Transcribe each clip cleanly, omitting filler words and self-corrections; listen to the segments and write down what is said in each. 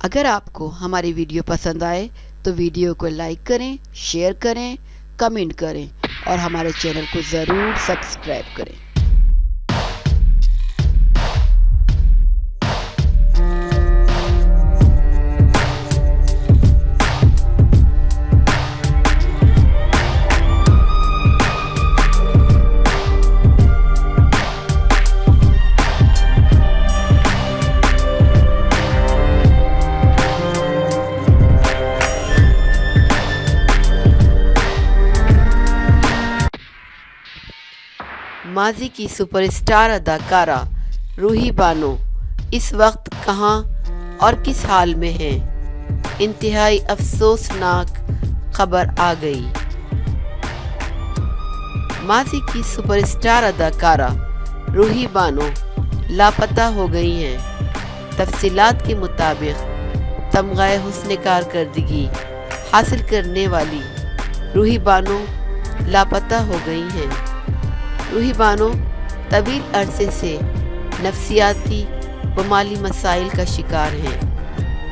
اگر آپ کو ہماری ویڈیو پسند آئے تو ویڈیو کو لائک کریں، شیئر کریں، کمنٹ کریں اور ہمارے چینل کو ضرور سبسکرائب کریں۔ ماضی کی سپر اسٹار اداکارہ روحی بانو اس وقت کہاں اور کس حال میں ہیں؟ انتہائی افسوسناک خبر آ گئی۔ ماضی کی سپر اسٹار اداکارہ روحی بانو لاپتہ ہو گئی ہیں۔ تفصیلات کے مطابق تمغہ حسن کارکردگی حاصل کرنے والی روحی بانو لاپتہ ہو گئی ہیں۔ روحی بانو طویل عرصے سے نفسیاتی و مالی مسائل کا شکار ہیں،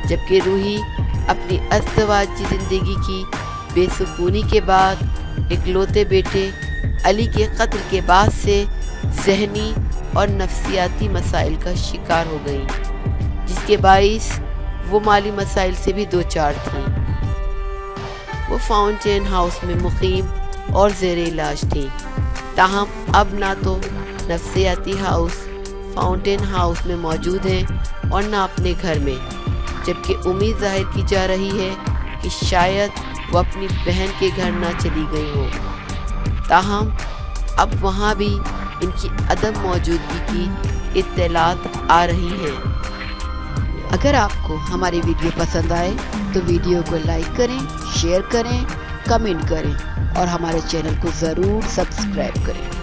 جبکہ روحی اپنی ازدواجی زندگی کی بے سکونی کے بعد اکلوتے بیٹے علی کے قتل کے بعد سے ذہنی اور نفسیاتی مسائل کا شکار ہو گئیں، جس کے باعث وہ مالی مسائل سے بھی دوچار تھیں۔ وہ فاؤنٹین ہاؤس میں مقیم اور زیر علاج تھیں، تاہم اب نہ تو نفسیاتی ہاؤس فاؤنٹین ہاؤس میں موجود ہیں اور نہ اپنے گھر میں، جبکہ امید ظاہر کی جا رہی ہے کہ شاید وہ اپنی بہن کے گھر نہ چلی گئی ہوں، تاہم اب وہاں بھی ان کی عدم موجودگی کی اطلاعات آ رہی ہیں۔ اگر آپ کو ہماری ویڈیو پسند آئے تو ویڈیو کو لائک کریں، شیئر کریں، کمنٹ کریں اور ہمارے چینل کو ضرور سبسکرائب کریں۔